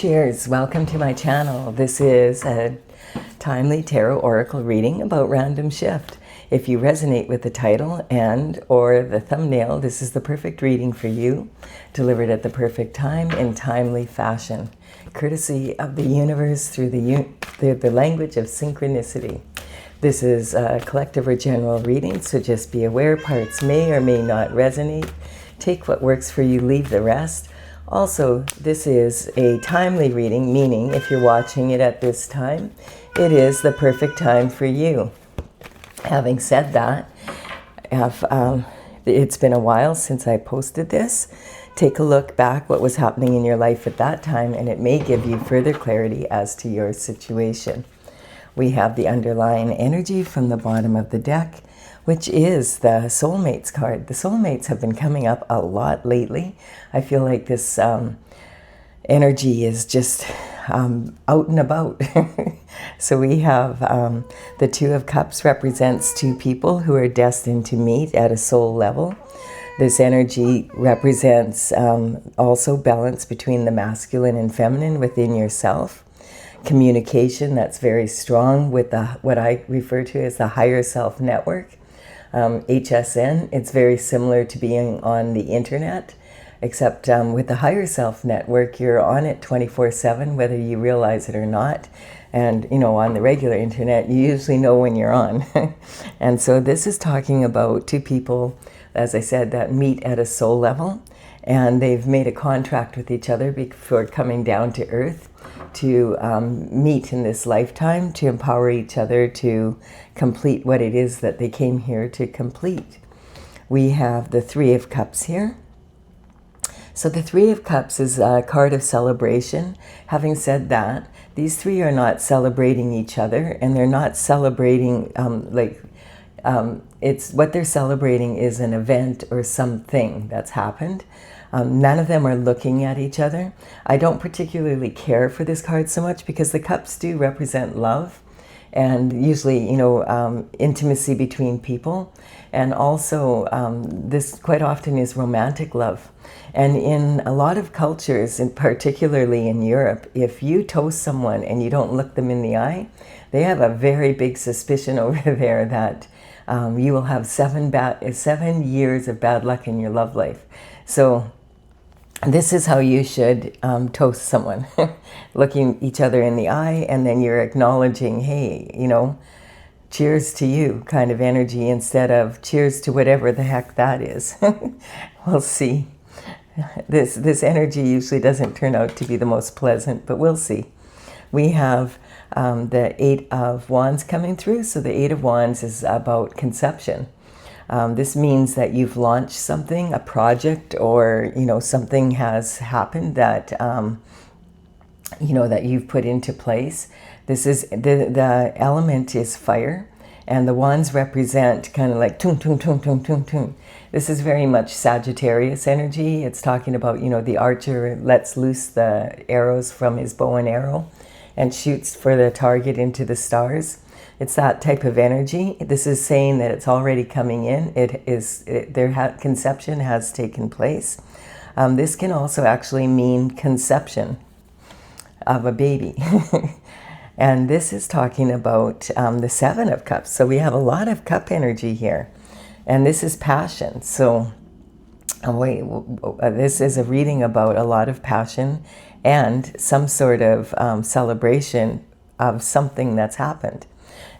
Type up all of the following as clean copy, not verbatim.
Cheers, welcome to my channel. This is a timely tarot oracle reading about random shift. If you resonate with the title and or the thumbnail, this is the perfect reading for you, delivered at the perfect time in timely fashion, courtesy of the universe through the language of synchronicity. This is a collective or general reading, so just be aware parts may or may not resonate. Take what works for you, leave the rest. Also, this is a timely reading, meaning if you're watching it at this time, it is the perfect time for you. Having said that, it's been a while since I posted this. Take a look back what was happening in your life at that time, and it may give you further clarity as to your situation. We have the underlying energy from the bottom of the deck, which is the soulmates card. The soulmates have been coming up a lot lately. I feel like this energy is just out and about. So we have the Two of Cups represents two people who are destined to meet at a soul level. This energy represents also balance between the masculine and feminine within yourself. Communication that's very strong with what I refer to as the higher self network. HSN, it's very similar to being on the internet, except with the higher self network, you're on it 24/7, whether you realize it or not. And, you know, on the regular internet, you usually know when you're on. And so this is talking about two people, as I said, that meet at a soul level, and they've made a contract with each other before coming down to earth to meet in this lifetime, to empower each other to complete what it is that they came here to complete. We have the Three of Cups here. So the Three of Cups is a card of celebration. Having said that, these three are not celebrating each other, and they're not celebrating it's what they're celebrating is an event or something that's happened. None of them are looking at each other. I don't particularly care for this card so much because the cups do represent love and usually, you know, intimacy between people. And also, this quite often is romantic love. And in a lot of cultures, and particularly in Europe, if you toast someone and you don't look them in the eye, they have a very big suspicion over there that you will have 7 years of bad luck in your love life. So this is how you should toast someone, looking each other in the eye, and then you're acknowledging, hey, you know, cheers to you kind of energy instead of cheers to whatever the heck that is. We'll see. This energy usually doesn't turn out to be the most pleasant, but we'll see. We have the Eight of Wands coming through. So the Eight of Wands is about conception. This means that you've launched something, a project, or, you know, something has happened that, you know, that you've put into place. This is, the element is fire, and the wands represent kind of like tung, tung, tung, tung, tung, tung. This is very much Sagittarius energy. It's talking about, you know, the archer lets loose the arrows from his bow and arrow and shoots for the target into the stars. It's that type of energy. This is saying that it's already coming in. Conception has taken place. This can also actually mean conception of a baby. And this is talking about the Seven of Cups. So we have a lot of cup energy here. And this is passion. So this is a reading about a lot of passion and some sort of celebration of something that's happened.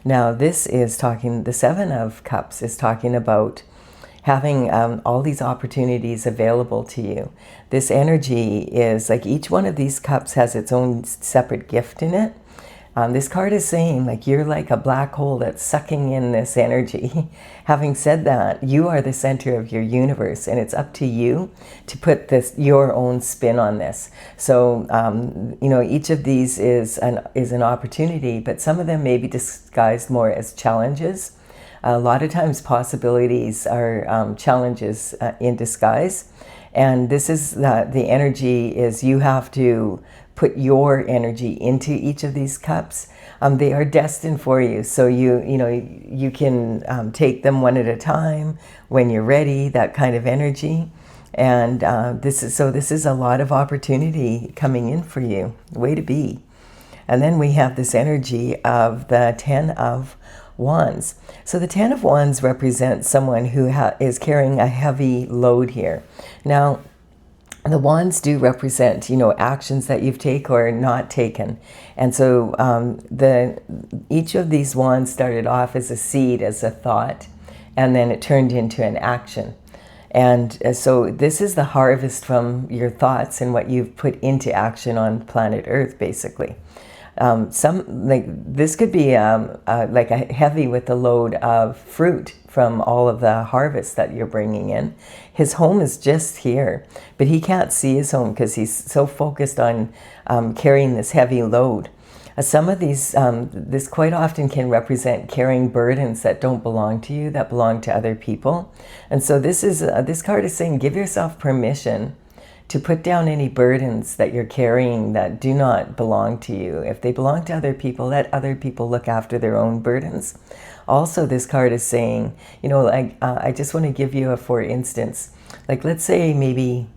Now this is talking, the Seven of Cups is talking about having all these opportunities available to you. This energy is like each one of these cups has its own separate gift in it. This card is saying like you're like a black hole that's sucking in this energy. Having said that, you are the center of your universe, and it's up to you to put your own spin on this. So you know, each of these is an opportunity, but some of them may be disguised more as challenges. A lot of times possibilities are challenges in disguise, and this is the energy is you have to put your energy into each of these cups. They are destined for you, so you can take them one at a time when you're ready, that kind of energy. And this is a lot of opportunity coming in for you. Way to be. And then we have this energy of the Ten of Wands. So the Ten of Wands represents someone who is carrying a heavy load here. Now, the wands do represent, actions that you've taken or not taken. And so each of these wands started off as a seed, as a thought, and then it turned into an action. And so this is the harvest from your thoughts and what you've put into action on planet Earth, basically. This could be like a heavy with the load of fruit from all of the harvest that you're bringing in. His home is just here, but he can't see his home because he's so focused on carrying this heavy load. Some of these, this quite often can represent carrying burdens that don't belong to you, that belong to other people. And so this card is saying, give yourself permission to put down any burdens that you're carrying that do not belong to you. If they belong to other people, let other people look after their own burdens. Also, this card is saying, I just want to give you for instance, like let's say maybe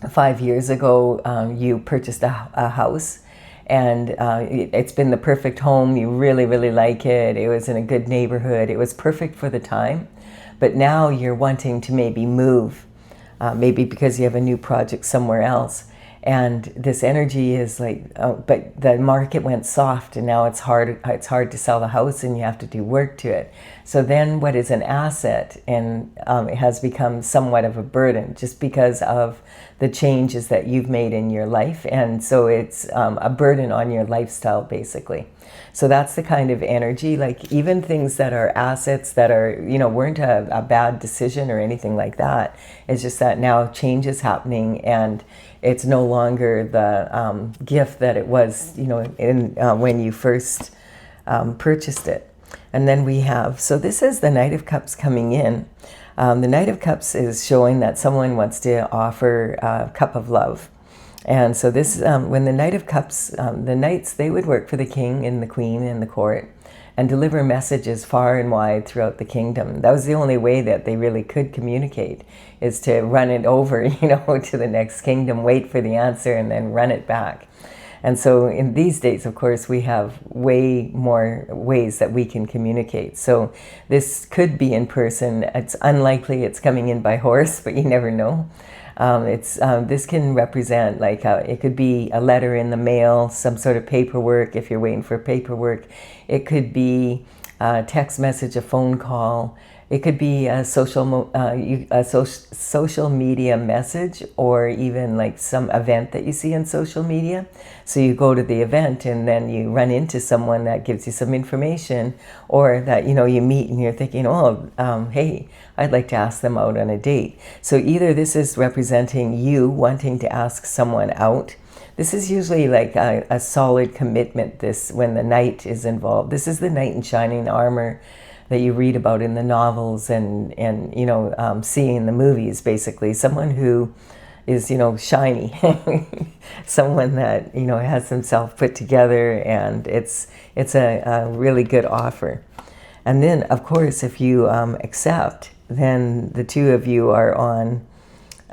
5 years ago, you purchased a house, and it's been the perfect home. You really, really like it. It was in a good neighborhood. It was perfect for the time. But now you're wanting to maybe move, maybe because you have a new project somewhere else. And this energy is like, but the market went soft, and now it's hard to sell the house, and you have to do work to it. So then what is an asset and it has become somewhat of a burden just because of the changes that you've made in your life. And so it's a burden on your lifestyle, basically. So that's the kind of energy, like even things that are assets that are, weren't a bad decision or anything like that. It's just that now change is happening, and it's no longer the gift that it was, when you first purchased it. And then we have, so this is the Knight of Cups coming in. The Knight of Cups is showing that someone wants to offer a cup of love. And so this, when the Knight of Cups, the knights, they would work for the king and the queen and the court and deliver messages far and wide throughout the kingdom. That was the only way that they really could communicate, is to run it over, to the next kingdom, wait for the answer, and then run it back. And so in these days, of course, we have way more ways that we can communicate. So this could be in person. It's unlikely it's coming in by horse, but you never know. This can represent, like, it could be a letter in the mail, some sort of paperwork if you're waiting for paperwork. It could be a text message, a phone call. It could be a social media message, or even like some event that you see on social media. So you go to the event and then you run into someone that gives you some information, or that, you meet and you're thinking, hey, I'd like to ask them out on a date. So either this is representing you wanting to ask someone out. This is usually like a solid commitment, when the knight is involved. This is the knight in shining armor that you read about in the novels and see in the movies, basically. Someone who is, shiny. Someone that, has himself put together, and it's a really good offer. And then, of course, if you accept, then the two of you are on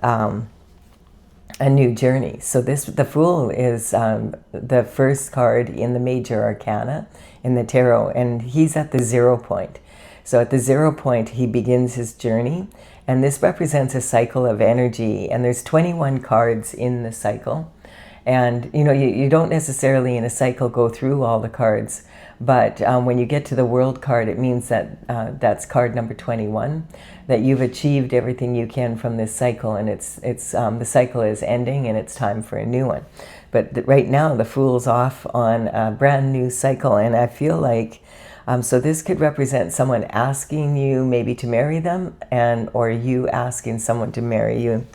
a new journey. So the Fool is the first card in the major arcana in the tarot, and he's at the 0 point. So at the 0 point, he begins his journey, and this represents a cycle of energy, and there's 21 cards in the cycle. And you don't necessarily in a cycle go through all the cards, but when you get to the World card, it means that that's card number 21, that you've achieved everything you can from this cycle, and the cycle is ending and it's time for a new one. But right now, the Fool's off on a brand new cycle, and I feel like so this could represent someone asking you maybe to marry them, or you asking someone to marry you.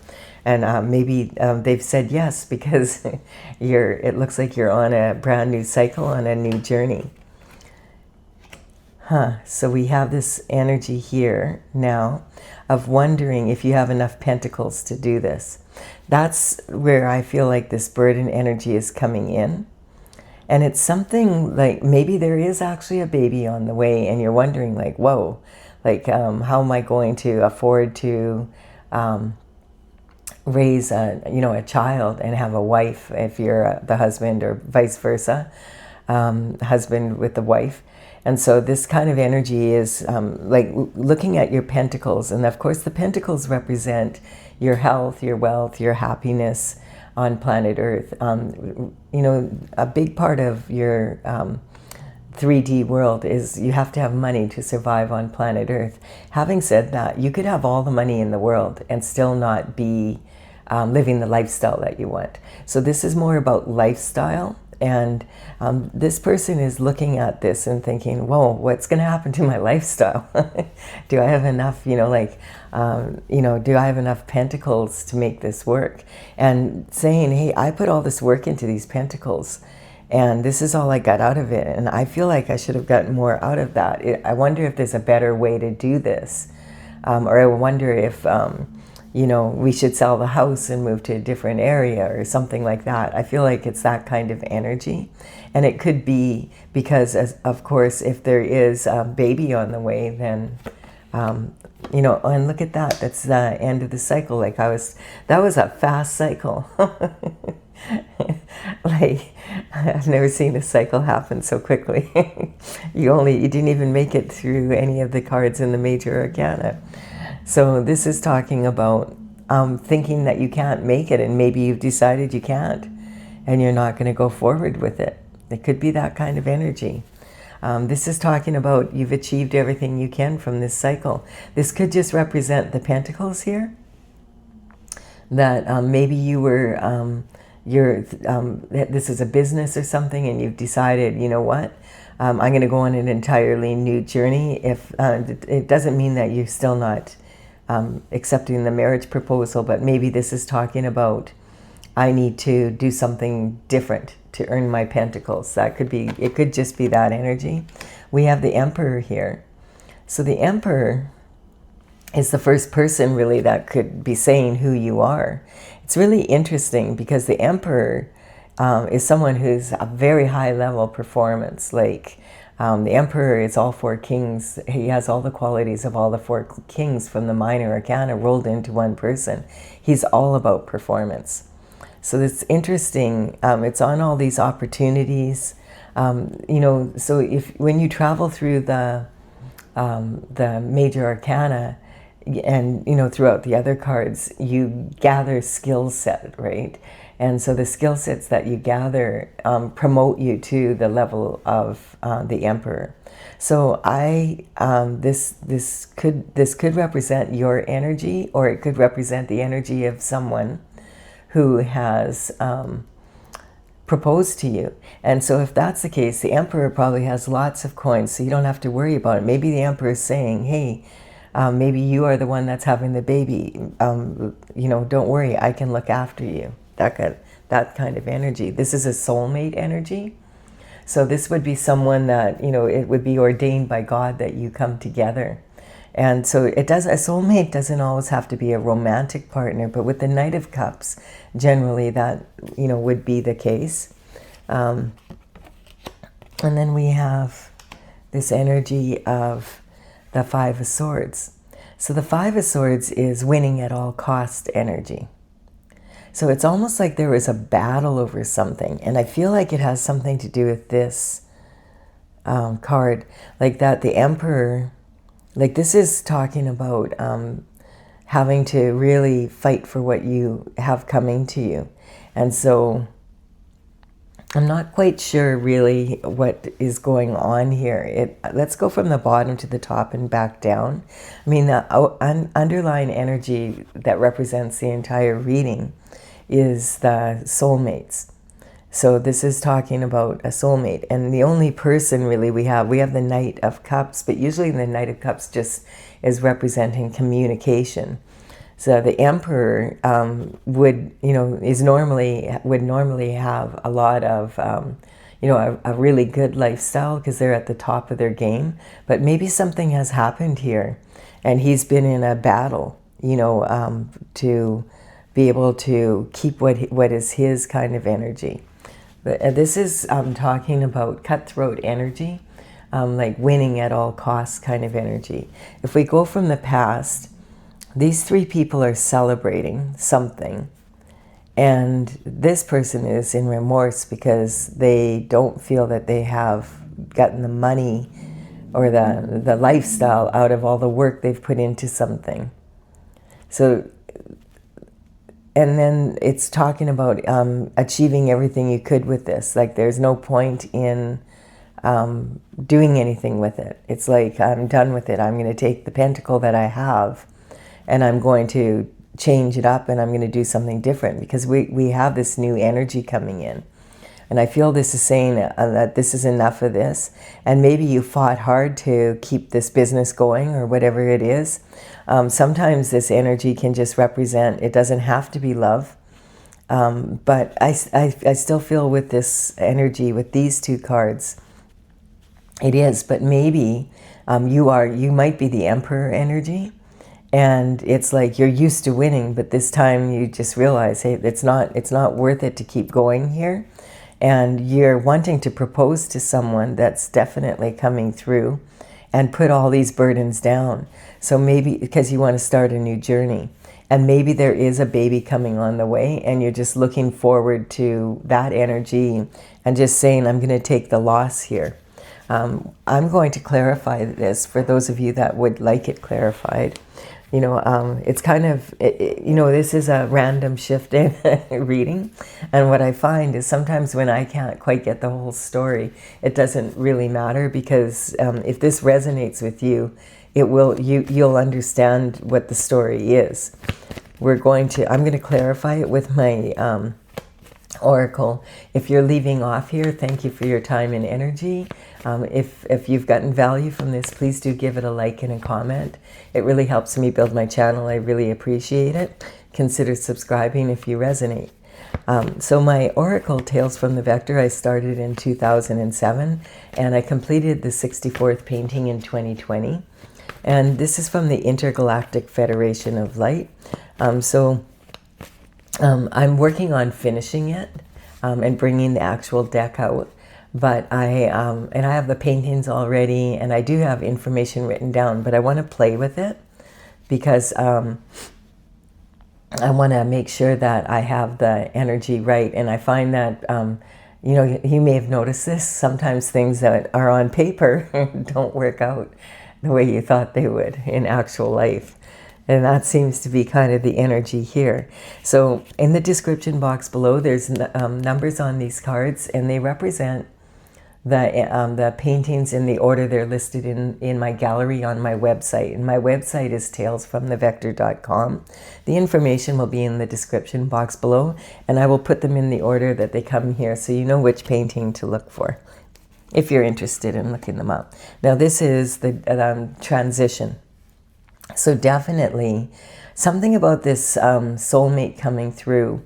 And maybe they've said yes because it looks like you're on a brand new cycle, on a new journey. So we have this energy here now of wondering if you have enough pentacles to do this. That's where I feel like this burden energy is coming in. And it's something like maybe there is actually a baby on the way, and you're wondering, like, whoa, like how am I going to afford to raise a child and have a wife if you're the husband, or vice versa, husband with the wife. And so this kind of energy is like looking at your pentacles. And of course the pentacles represent your health, your wealth, your happiness on planet Earth. A big part of your 3D world is you have to have money to survive on planet Earth. Having said that, you could have all the money in the world and still not be living the lifestyle that you want. So this is more about lifestyle. And this person is looking at this and thinking, whoa, what's going to happen to my lifestyle? Do I have enough, do I have enough pentacles to make this work? And saying, hey, I put all this work into these pentacles, and this is all I got out of it. And I feel like I should have gotten more out of that. I wonder if there's a better way to do this. Or I wonder if, we should sell the house and move to a different area or something like that. I feel like it's that kind of energy. And it could be because, of course, if there is a baby on the way, then, and look at that. That's the end of the cycle. That was a fast cycle. Like, I've never seen a cycle happen so quickly. You didn't even make it through any of the cards in the major arcana. So this is talking about thinking that you can't make it, and maybe you've decided you can't and you're not going to go forward with it. It could be that kind of energy. This is talking about you've achieved everything you can from this cycle. This could just represent the pentacles here, that maybe you were this is a business or something, and you've decided, you know what, I'm going to go on an entirely new journey. If it doesn't mean that you're still not accepting the marriage proposal, but maybe this is talking about, I need to do something different to earn my pentacles. It could just be that energy. We have the Emperor here. So the Emperor is the first person really that could be saying who you are. It's really interesting because the Emperor is someone who's a very high level performance. Like the Emperor is all four kings. He has all the qualities of all the four kings from the minor arcana rolled into one person. He's all about performance. So it's interesting. It's on all these opportunities. So when you travel through the major arcana, and throughout the other cards, you gather skill set, right? And so the skill sets that you gather promote you to the level of the Emperor. So this could represent your energy, or it could represent the energy of someone who has proposed to you. And so if that's the case, the Emperor probably has lots of coins, so you don't have to worry about it. Maybe the Emperor is saying, hey, maybe you are the one that's having the baby. Don't worry, I can look after you. That kind of energy. This is a soulmate energy. So this would be someone that, it would be ordained by God that you come together. And so a soulmate doesn't always have to be a romantic partner, but with the Knight of Cups, generally that, would be the case. And then we have this energy of the Five of Swords. So the Five of Swords is winning at all cost energy. So it's almost like there was a battle over something. And I feel like it has something to do with this card. Like that the Emperor, like this is talking about having to really fight for what you have coming to you. And so I'm not quite sure really what is going on here. Let's go from the bottom to the top and back down. I mean, the underlying energy that represents the entire reading is the soulmates. So this is talking about a soulmate. And the only person really we have the Knight of Cups, but usually the Knight of Cups just is representing communication. So the Emperor would normally have a lot of, a really good lifestyle because they're at the top of their game. But maybe something has happened here and he's been in a battle, to be able to keep what is his kind of energy. But this is talking about cutthroat energy, like winning at all costs kind of energy. If we go from the past, these three people are celebrating something, and this person is in remorse because they don't feel that they have gotten the money or the lifestyle out of all the work they've put into something. So, and then it's talking about achieving everything you could with this. Like, there's no point in doing anything with it. It's like, I'm done with it. I'm going to take the pentacle that I have and I'm going to change it up, and I'm going to do something different, because we have this new energy coming in. And I feel this is saying that this is enough of this. And maybe you fought hard to keep this business going or whatever it is. Sometimes this energy can just represent, it doesn't have to be love. But I still feel with this energy, with these two cards, it is. But maybe you might be the Emperor energy. And it's like you're used to winning, but this time you just realize, hey, it's not worth it to keep going here. And you're wanting to propose to someone that's definitely coming through and put all these burdens down. So maybe because you want to start a new journey, and maybe there is a baby coming on the way, and you're just looking forward to that energy and just saying, I'm going to take the loss here. I'm going to clarify this for those of you that would like it clarified. You know, it's kind of, you know, this is a random shift in reading. And what I find is sometimes when I can't quite get the whole story, it doesn't really matter, because if this resonates with you, you'll understand what the story is. I'm going to clarify it with my Oracle. If you're leaving off here, thank you for your time and energy. If you've gotten value from this, please do give it a like and a comment. It really helps me build my channel. I really appreciate it. Consider subscribing if you resonate. So my Oracle Tales from the Vector, I started in 2007, and I completed the 64th painting in 2020. And this is from the Intergalactic Federation of Light. I'm working on finishing it and bringing the actual deck out. But I have the paintings already, and I do have information written down, but I want to play with it because I want to make sure that I have the energy right. And I find that, you know, you may have noticed this, sometimes things that are on paper don't work out the way you thought they would in actual life. And that seems to be kind of the energy here. So in the description box below, there's numbers on these cards, and they represent the paintings in the order they're listed in my gallery on my website. And my website is talesfromthevector.com. The information will be in the description box below, and I will put them in the order that they come here, so you know which painting to look for if you're interested in looking them up. Now this is the transition. So definitely something about this soulmate coming through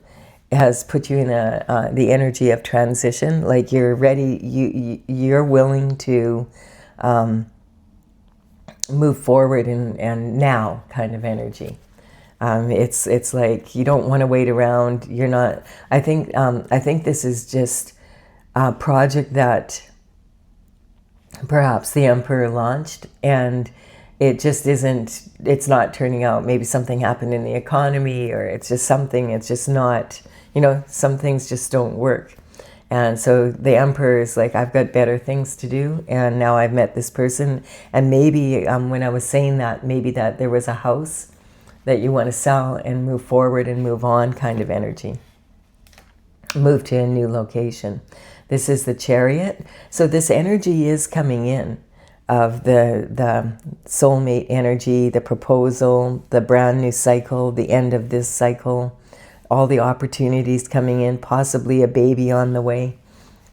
has put you in the energy of transition. Like you're ready, you're willing to move forward and now kind of energy. It's like you don't want to wait around. You're not. I think this is just a project that perhaps the Emperor launched, and it just isn't, it's not turning out. Maybe something happened in the economy, or it's just something, it's just not, you know, some things just don't work. And so the Emperor is like, I've got better things to do, and now I've met this person. And maybe when I was saying that, maybe that there was a house that you want to sell and move forward and move on kind of energy. Move to a new location. This is the Chariot. So this energy is coming in of the soulmate energy, the proposal, the brand new cycle, the end of this cycle, all the opportunities coming in, possibly a baby on the way,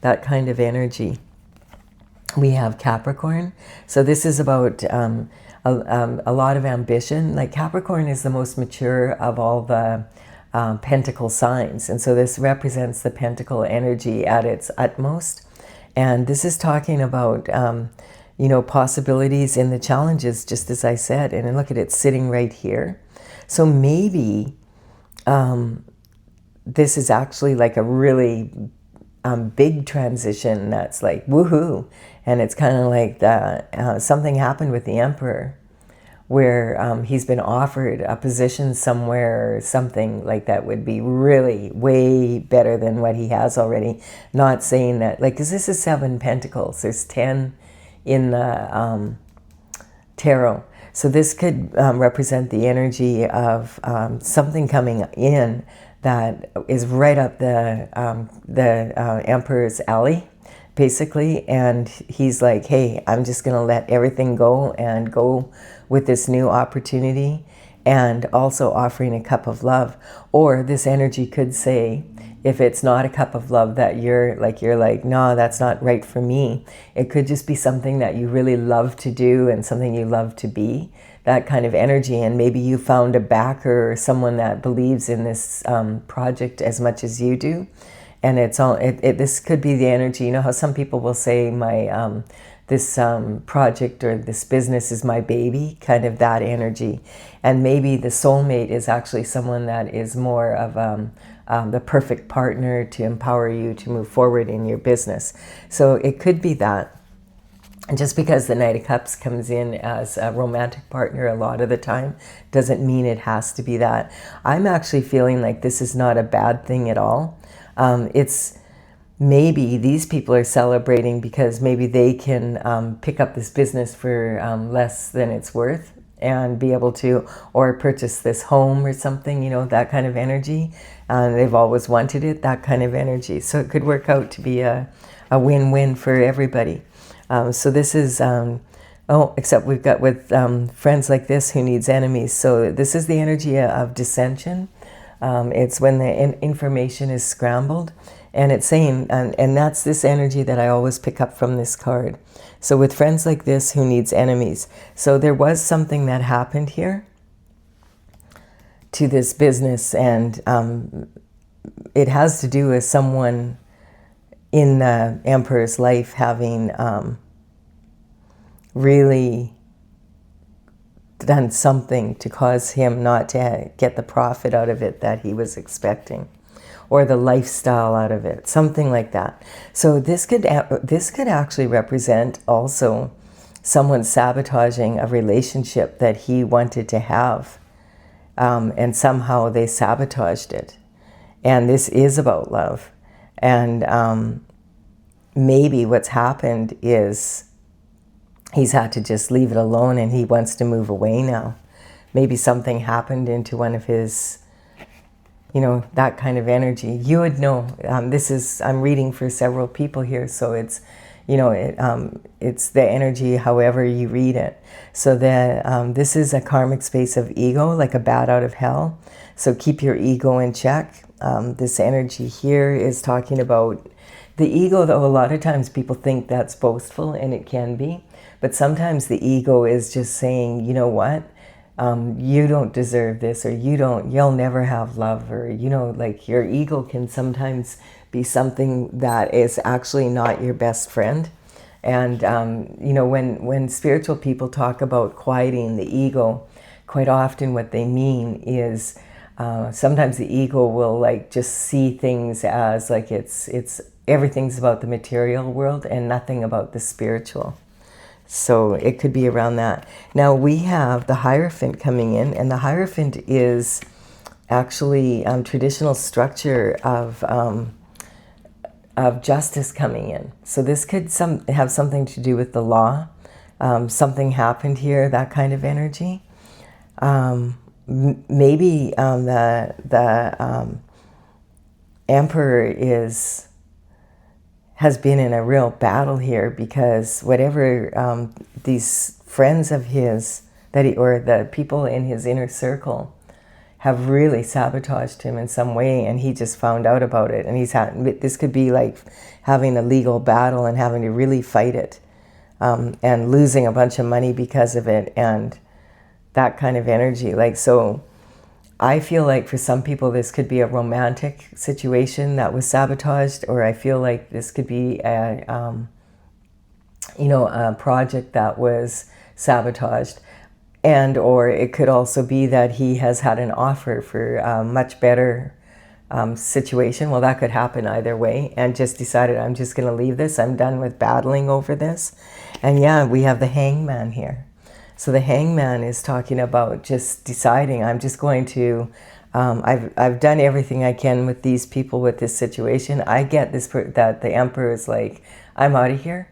that kind of energy. We have Capricorn. So this is about a lot of ambition. Like Capricorn is the most mature of all the pentacle signs. And so this represents the pentacle energy at its utmost. And this is talking about you know, possibilities in the challenges, just as I said. And look at it sitting right here. So maybe this is actually like a really big transition that's like woohoo. And it's kind of like something happened with the Emperor, where he's been offered a position somewhere or something like that would be really way better than what he has already. Not saying that, like, because this is 7 Pentacles. There's 10 in the tarot. So this could represent the energy of something coming in that is right up the Emperor's alley, basically. And he's like, hey, I'm just going to let everything go and go with this new opportunity, and also offering a cup of love. Or this energy could say, if it's not a cup of love that you're like, no, that's not right for me. It could just be something that you really love to do and something you love to be, that kind of energy. And maybe you found a backer or someone that believes in this project as much as you do. And it's all, this could be the energy. You know how some people will say, my this project or this business is my baby, kind of that energy. And maybe the soulmate is actually someone that is more of the perfect partner to empower you to move forward in your business. So it could be that. And just because the Knight of Cups comes in as a romantic partner a lot of the time doesn't mean it has to be that. I'm actually feeling like this is not a bad thing at all. It's maybe these people are celebrating because maybe they can pick up this business for less than it's worth and be able to, or purchase this home or something, you know, that kind of energy. They've always wanted it, that kind of energy. So it could work out to be a win-win for everybody. So this is, except we've got with friends like this who needs enemies. So this is the energy of dissension. It's when the information is scrambled. And it's saying, and that's this energy that I always pick up from this card. So with friends like this who needs enemies. So there was something that happened here to this business, and it has to do with someone in the Emperor's life having really done something to cause him not to get the profit out of it that he was expecting, or the lifestyle out of it, something like that. So this could actually represent also someone sabotaging a relationship that he wanted to have, and somehow they sabotaged it. And this is about love. And maybe what's happened is he's had to just leave it alone, and he wants to move away now. Maybe something happened into one of his, you know, that kind of energy. You would know. I'm reading for several people here, so it's, you know, it's the energy however you read it. So this is a karmic space of ego, like a bat out of hell. So keep your ego in check. This energy here is talking about the ego, though a lot of times people think that's boastful, and it can be. But sometimes the ego is just saying, you know what? You don't deserve this, or you'll never have love, or, you know, like your ego can sometimes be something that is actually not your best friend. And, you know, when spiritual people talk about quieting the ego, quite often what they mean is sometimes the ego will like just see things as like it's everything's about the material world and nothing about the spiritual. So it could be around that. Now we have the Hierophant coming in, and the Hierophant is actually traditional structure of justice coming in. So this could have something to do with the law. Something happened here, that kind of energy. Maybe the Emperor has been in a real battle here, because whatever these friends of his or the people in his inner circle have really sabotaged him in some way, and he just found out about it, and this could be like having a legal battle and having to really fight it, and losing a bunch of money because of it, and that kind of energy. Like, so I feel like for some people this could be a romantic situation that was sabotaged, or I feel like this could be a project that was sabotaged, and or it could also be that he has had an offer for a much better situation. Well, that could happen either way, and just decided, I'm just going to leave this. I'm done with battling over this. And yeah, we have the Hangman here. So the Hangman is talking about just deciding, I'm just going to, I've done everything I can with these people, with this situation. I get this, that the Emperor is like, I'm out of here.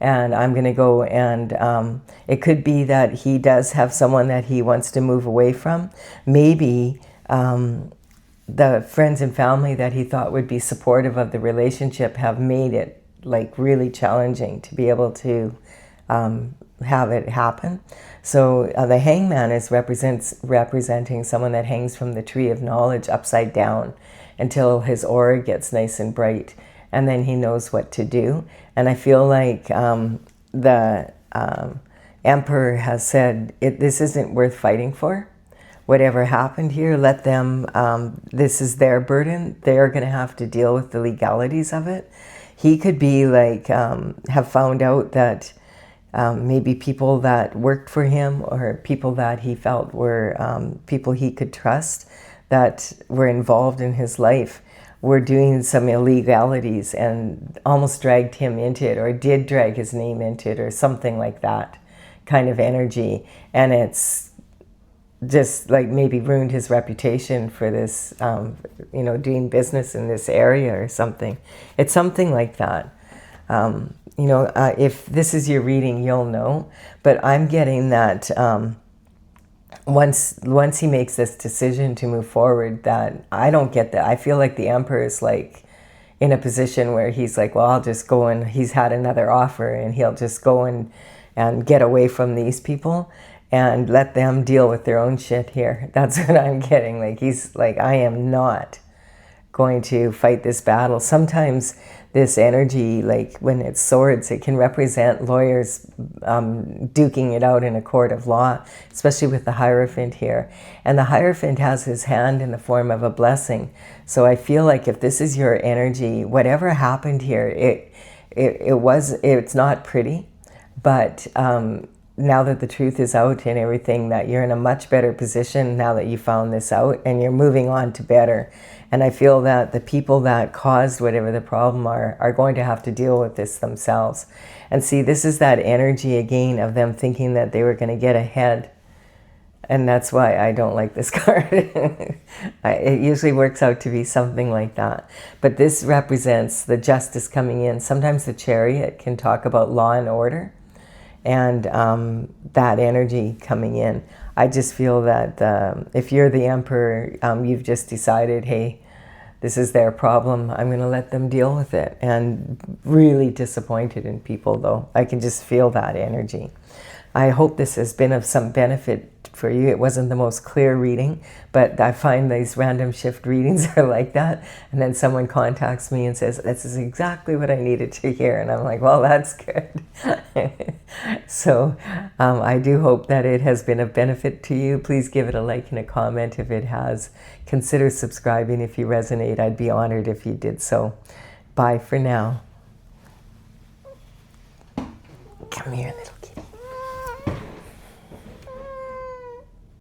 And I'm going to go, and it could be that he does have someone that he wants to move away from. Maybe the friends and family that he thought would be supportive of the relationship have made it like really challenging to be able to have it happen. So the Hangman is representing someone that hangs from the tree of knowledge upside down until his aura gets nice and bright, and then he knows what to do. And I feel like the Emperor has said, this isn't worth fighting for. Whatever happened here, let them, this is their burden. They're going to have to deal with the legalities of it. He could be like, have found out that maybe people that worked for him, or people that he felt were people he could trust, that were involved in his life, were doing some illegalities and almost dragged him into it, or did drag his name into it, or something like that kind of energy. And it's just like maybe ruined his reputation for this, you know, doing business in this area or something. It's something like that. You know, if this is your reading, you'll know. But I'm getting that once he makes this decision to move forward, that I don't get that. I feel like the Emperor is like in a position where he's like, well, I'll just go, and he's had another offer, and he'll just go and get away from these people and let them deal with their own shit here. That's what I'm getting. Like, he's like, I am not going to fight this battle. Sometimes this energy, like when it's swords, it can represent lawyers duking it out in a court of law, especially with the Hierophant here. And the Hierophant has his hand in the form of a blessing. So I feel like if this is your energy, whatever happened here, it's not pretty, but now that the truth is out and everything, that you're in a much better position now that you found this out, and you're moving on to better. And I feel that the people that caused whatever the problem are going to have to deal with this themselves. And see, this is that energy again of them thinking that they were going to get ahead. And that's why I don't like this card. It usually works out to be something like that. But this represents the justice coming in. Sometimes the Chariot can talk about law and order, and that energy coming in. I just feel that if you're the Emperor, you've just decided, hey, this is their problem, I'm going to let them deal with it. And really disappointed in people, though. I can just feel that energy. I hope this has been of some benefit for you. It wasn't the most clear reading, but I find these random shift readings are like that. And then someone contacts me and says, this is exactly what I needed to hear. And I'm like, well, that's good. So I do hope that it has been of benefit to you. Please give it a like and a comment if it has. Consider subscribing if you resonate. I'd be honored if you did so. Bye for now. Come here, little